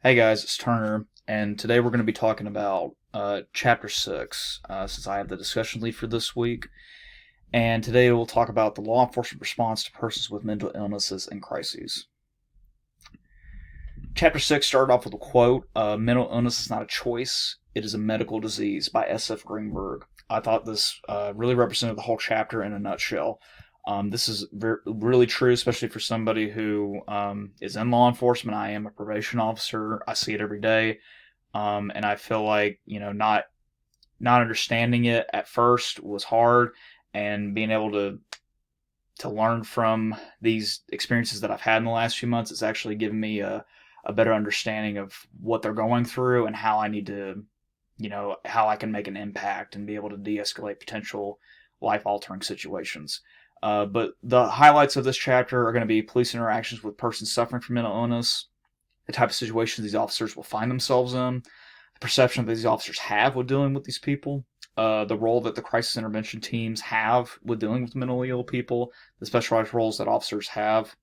Hey guys, it's Turner, and today we're going to be talking about Chapter 6, since I have the discussion lead for this week. And today we'll talk about the law enforcement response to persons with mental illnesses and crises. Chapter 6 started off with a quote: Mental illness is not a choice, it is a medical disease, by S.F. Greenberg. I thought this really represented the whole chapter in a nutshell. This is really true, especially for somebody who is in law enforcement. I am a probation officer. I see it every day. And I feel like not understanding it at first was hard, and being able to learn from these experiences that I've had in the last few months, it's actually given me a better understanding of what they're going through and how I need to, how I can make an impact and be able to de-escalate potential life-altering situations. But the highlights of this chapter are going to be police interactions with persons suffering from mental illness, the type of situations these officers will find themselves in, the perception that these officers have with dealing with these people, the role that the crisis intervention teams have with dealing with mentally ill people, the specialized roles that officers have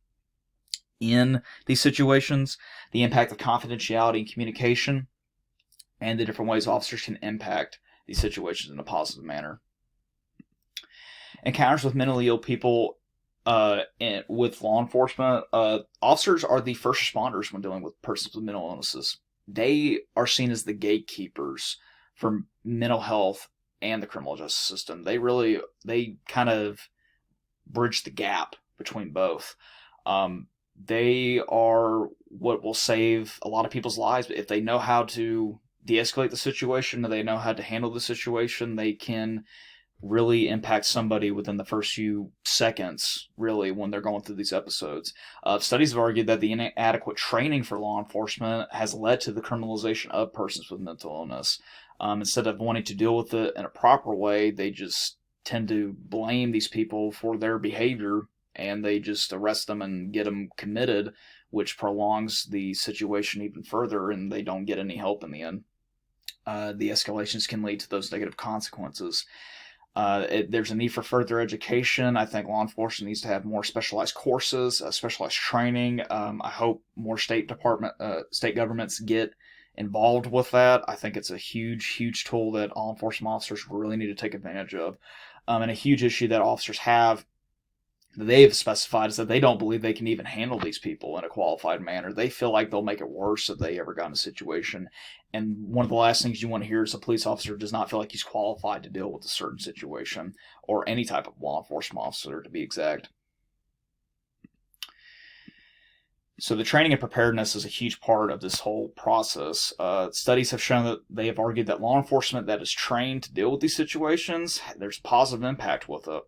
in these situations, the impact of confidentiality and communication, and the different ways officers can impact these situations in a positive manner. Encounters with mentally ill people with law enforcement, officers are the first responders when dealing with persons with mental illnesses. They are seen as the gatekeepers for mental health and the criminal justice system. They kind of bridge the gap between both. They are what will save a lot of people's lives if they know how to de-escalate the situation, or they know how to handle the situation. They can really impact somebody within the first few seconds, really, when they're going through these episodes. Studies have argued that the inadequate training for law enforcement has led to the criminalization of persons with mental illness. Instead of wanting to deal with it in a proper way, they just tend to blame these people for their behavior, and they just arrest them and get them committed, which prolongs the situation even further, and they don't get any help in the end. The escalations can lead to those negative consequences. There's a need for further education. I think law enforcement needs to have more specialized courses, specialized training. I hope more state governments get involved with that. I think it's a huge tool that law enforcement officers really need to take advantage of. And a huge issue that officers have that they've specified is that they don't believe they can even handle these people in a qualified manner. They feel like they'll make it worse if they ever got in a situation. And one of the last things you want to hear is a police officer does not feel like he's qualified to deal with a certain situation, or any type of law enforcement officer, to be exact. So the training and preparedness is a huge part of this whole process. Studies have shown that they have argued that law enforcement that is trained to deal with these situations, there's positive impact with it.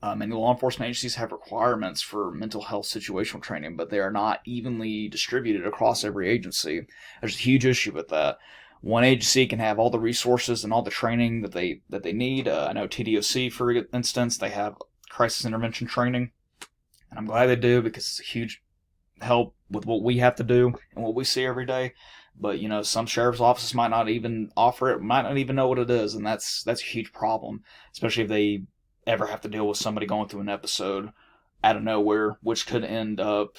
And law enforcement agencies have requirements for mental health situational training, but they are not evenly distributed across every agency. There's a huge issue with that. One agency can have all the resources and all the training that they need. I know TDOC, for instance, they have crisis intervention training, and I'm glad they do, because it's a huge help with what we have to do and what we see every day. But some sheriff's offices might not even offer it, might not even know what it is, and that's a huge problem, especially if they ever have to deal with somebody going through an episode out of nowhere, which could end up,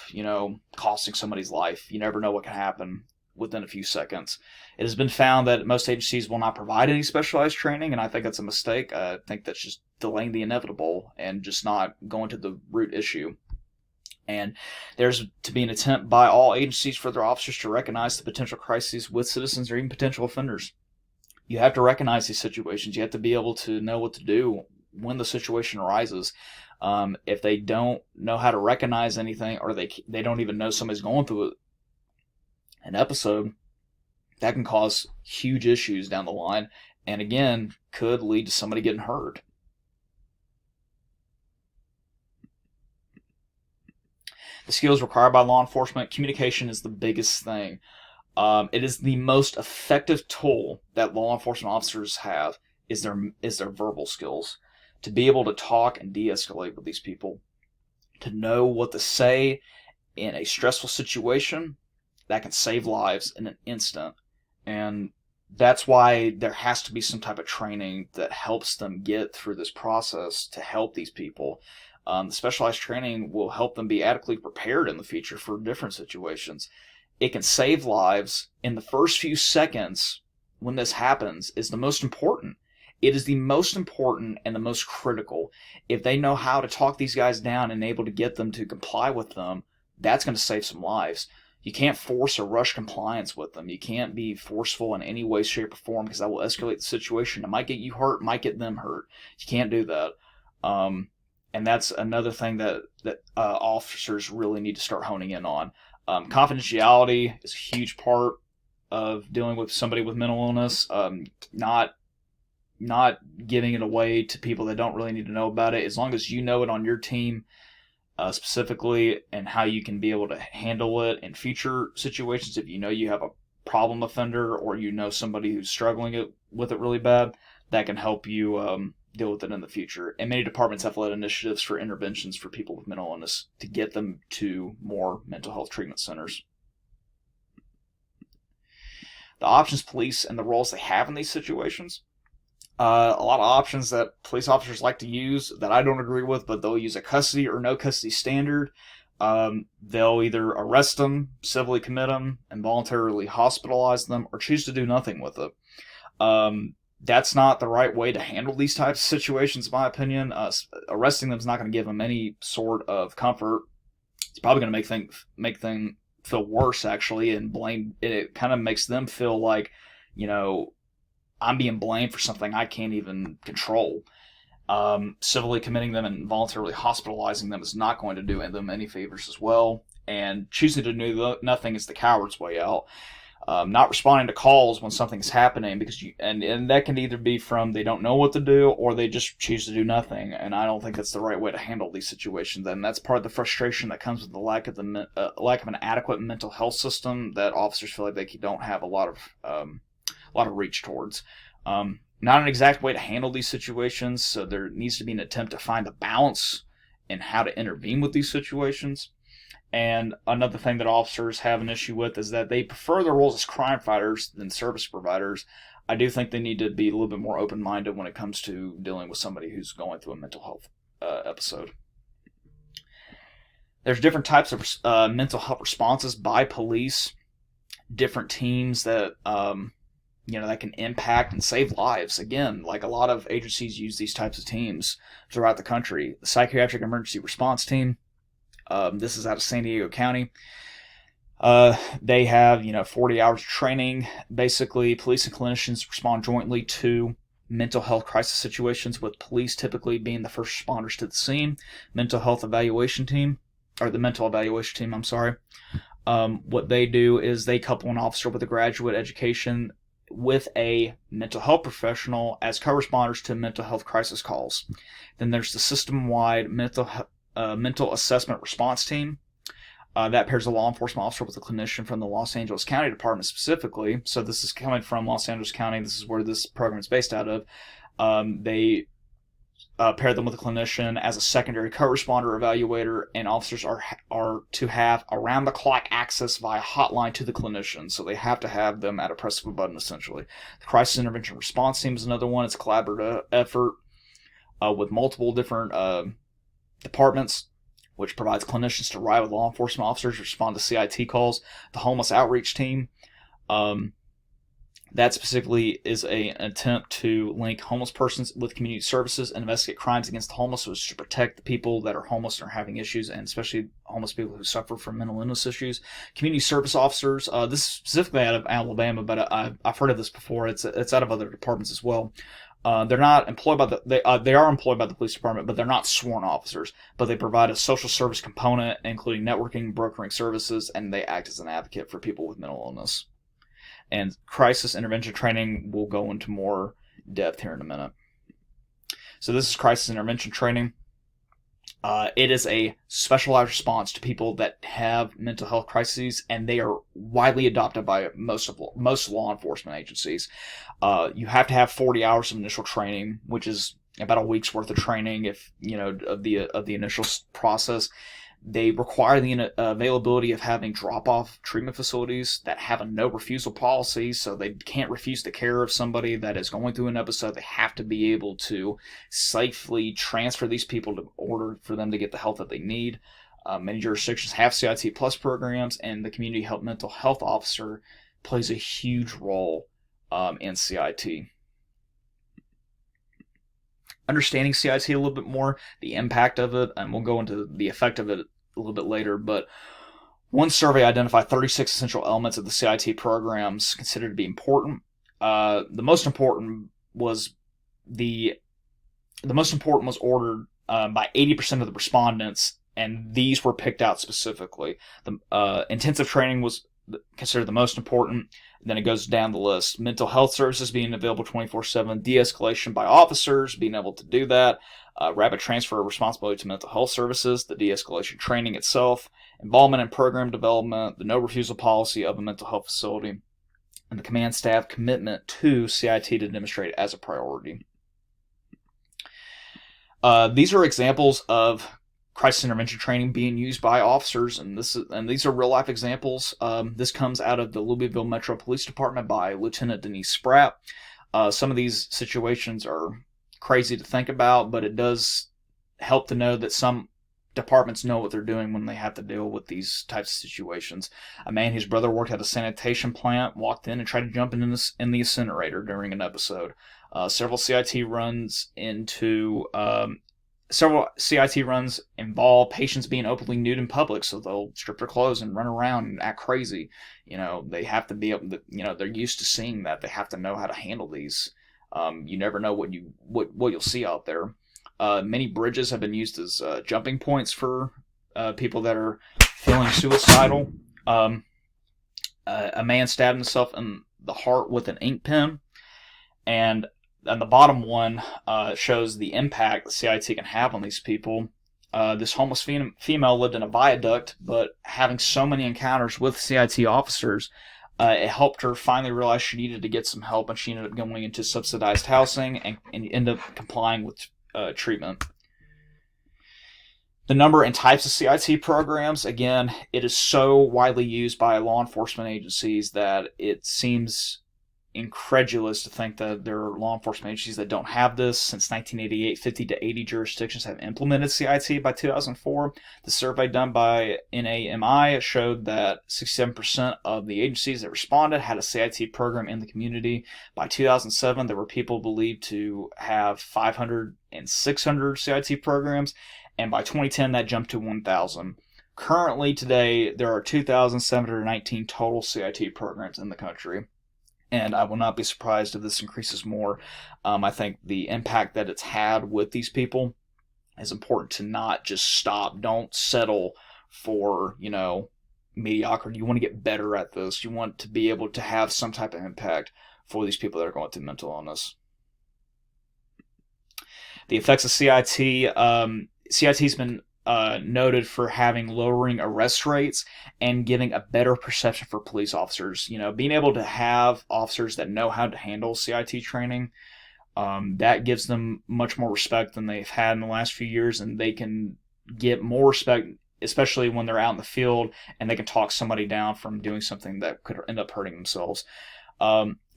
costing somebody's life. You never know what can happen within a few seconds. It has been found that most agencies will not provide any specialized training, and I think that's a mistake. I think that's just delaying the inevitable and just not going to the root issue. And there's to be an attempt by all agencies for their officers to recognize the potential crises with citizens or even potential offenders. You have to recognize these situations. You have to be able to know what to do when the situation arises. If they don't know how to recognize anything, or they don't even know somebody's going through an episode, that can cause huge issues down the line, and again, could lead to somebody getting hurt. The skills required by law enforcement: communication is the biggest thing. It is the most effective tool that law enforcement officers have, is their verbal skills. To be able to talk and de-escalate with these people, to know what to say in a stressful situation that can save lives in an instant. And that's why there has to be some type of training that helps them get through this process to help these people. The specialized training will help them be adequately prepared in the future for different situations. it can save lives. In the first few seconds when this happens is the most important. It is the most important and the most critical. If they know how to talk these guys down and able to get them to comply with them, that's going to save some lives. You can't force or rush compliance with them. You can't be forceful in any way, shape, or form, because that will escalate the situation. It might get you hurt, might get them hurt. You can't do that. And that's another thing that officers really need to start honing in on. Confidentiality is a huge part of dealing with somebody with mental illness. Not giving it away to people that don't really need to know about it. As long as you know it on your team, specifically, and how you can be able to handle it in future situations. If you know you have a problem offender, or you know somebody who's struggling with it really bad, that can help you deal with it in the future. And many departments have led initiatives for interventions for people with mental illness to get them to more mental health treatment centers. The options police and the roles they have in these situations. A lot of options that police officers like to use that I don't agree with, but they'll use a custody or no custody standard. They'll either arrest them, civilly commit them, and voluntarily hospitalize them, or choose to do nothing with it. That's not the right way to handle these types of situations, in my opinion. Arresting them is not going to give them any sort of comfort. It's probably going to make them feel worse, actually, and blame. It kind of makes them feel like, I'm being blamed for something I can't even control. Civilly committing them and voluntarily hospitalizing them is not going to do them any favors as well. And choosing to do nothing is the coward's way out. Not responding to calls when something's happening, because and that can either be from they don't know what to do, or they just choose to do nothing. And I don't think that's the right way to handle these situations. And that's part of the frustration that comes with the lack of an adequate mental health system that officers feel like they don't have a lot of reach towards. Not an exact way to handle these situations, so there needs to be an attempt to find a balance in how to intervene with these situations. And another thing that officers have an issue with is that they prefer their roles as crime fighters than service providers. I do think they need to be a little bit more open-minded when it comes to dealing with somebody who's going through a mental health episode. There's different types of mental health responses by police, different teams that that can impact and save lives. Again, like a lot of agencies use these types of teams throughout the country. The Psychiatric Emergency Response Team, this is out of San Diego County. They have, 40 hours of training. Basically, police and clinicians respond jointly to mental health crisis situations, with police typically being the first responders to the scene. The mental evaluation team, I'm sorry. What they do is they couple an officer with a graduate education with a mental health professional as co-responders to mental health crisis calls. Then there's the system-wide mental assessment response team. That pairs a law enforcement officer with a clinician from the Los Angeles County Department specifically. So this is coming from Los Angeles County. This is where this program is based out of. They pair them with a clinician as a secondary co-responder evaluator, and officers are to have around-the-clock access via hotline to the clinician, so they have to have them at a press of a button, essentially. The Crisis Intervention Response Team is another one. It's a collaborative effort with multiple different departments, which provides clinicians to ride with law enforcement officers, respond to CIT calls. The Homeless Outreach Team, that specifically is an attempt to link homeless persons with community services and investigate crimes against the homeless, so as to protect the people that are homeless and are having issues, and especially homeless people who suffer from mental illness issues. Community service officers, this is specifically out of Alabama, but I've heard of this before. It's out of other departments as well. They're not employed by they are employed by the police department, but they're not sworn officers. But they provide a social service component, including networking, brokering services, and they act as an advocate for people with mental illness. And crisis intervention training will go into more depth here in a minute. So this is crisis intervention training. It is a specialized response to people that have mental health crises, and they are widely adopted by most law enforcement agencies. You have to have 40 hours of initial training, which is about a week's worth of training, of the initial process. They require the availability of having drop-off treatment facilities that have a no-refusal policy, so they can't refuse the care of somebody that is going through an episode. They have to be able to safely transfer these people in order for them to get the help that they need. Many jurisdictions have CIT plus programs, and the community health mental health officer plays a huge role in CIT. Understanding CIT a little bit more, the impact of it, and we'll go into the effect of it a little bit later, but one survey identified 36 essential elements of the CIT programs considered to be important. The most important was ordered by 80% of the respondents, and these were picked out specifically. The intensive training was considered the most important. Then it goes down the list. Mental health services being available 24/7, de-escalation by officers, being able to do that, rapid transfer of responsibility to mental health services, the de-escalation training itself, involvement in program development, the no refusal policy of a mental health facility, and the command staff commitment to CIT to demonstrate as a priority. These are examples of crisis intervention training being used by officers, and these are real life examples. This comes out of the Louisville Metro Police Department by Lieutenant Denise Spratt. Some of these situations are crazy to think about, but it does help to know that some departments know what they're doing when they have to deal with these types of situations. A man whose brother worked at a sanitation plant walked in and tried to jump in the incinerator during an episode. Several CIT runs involve patients being openly nude in public, so they'll strip their clothes and run around and act crazy. They have to be able to, they're used to seeing that. They have to know how to handle these. You never know what you'll see out there. Many bridges have been used as jumping points for people that are feeling suicidal. A man stabbed himself in the heart with an ink pen, and the bottom one shows the impact that CIT can have on these people. This homeless female lived in a viaduct, but having so many encounters with CIT officers, it helped her finally realize she needed to get some help, and she ended up going into subsidized housing and ended up complying with treatment. The number and types of CIT programs, again, it is so widely used by law enforcement agencies that it seems incredulous to think that there are law enforcement agencies that don't have this. Since 1988, 50 to 80 jurisdictions have implemented CIT by 2004. The survey done by NAMI showed that 67% of the agencies that responded had a CIT program in the community. By 2007, there were people believed to have 500 and 600 CIT programs, and by 2010, that jumped to 1,000. Currently, today, there are 2,719 total CIT programs in the country. And I will not be surprised if this increases more. I think the impact that it's had with these people is important to not just stop. Don't settle for, mediocrity. You want to get better at this. You want to be able to have some type of impact for these people that are going through mental illness. The effects of CIT. CIT's been noted for lowering arrest rates and giving a better perception for police officers. Being able to have officers that know how to handle CIT training, that gives them much more respect than they've had in the last few years, and they can get more respect, especially when they're out in the field and they can talk somebody down from doing something that could end up hurting themselves.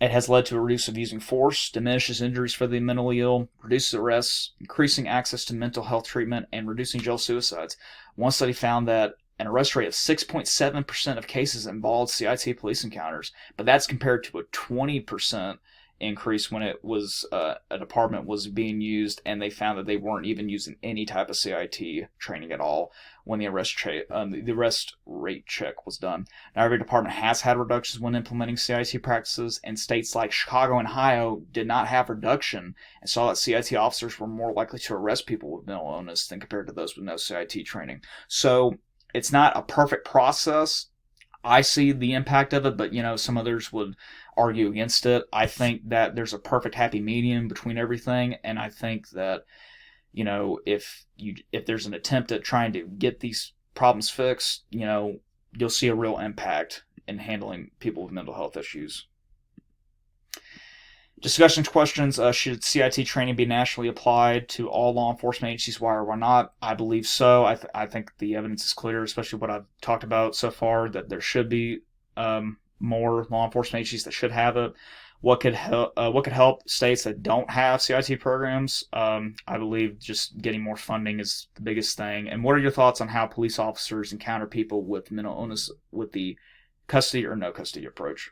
It has led to a reduce of using force, diminishes injuries for the mentally ill, reduces arrests, increasing access to mental health treatment, and reducing jail suicides. One study found that an arrest rate of 6.7% of cases involved CIT police encounters, but that's compared to a 20% increase when it was a department was being used, and they found that they weren't even using any type of CIT training at all when the arrest rate check was done. Now, every department has had reductions when implementing CIT practices, and states like Chicago and Ohio did not have reduction and saw that CIT officers were more likely to arrest people with mental illness than compared to those with no CIT training. So it's not a perfect process. I see the impact of it, but some others would argue against it. I think that there's a perfect happy medium between everything, and I think that if there's an attempt at trying to get these problems fixed, you'll see a real impact in handling people with mental health issues. Discussion questions. Should CIT training be nationally applied to all law enforcement agencies? Why or why not? I believe so. I think the evidence is clear, especially what I've talked about so far, that there should be more law enforcement agencies that should have it? What could help? What could help states that don't have CIT programs? I believe just getting more funding is the biggest thing. And what are your thoughts on how police officers encounter people with mental illness with the custody or no custody approach?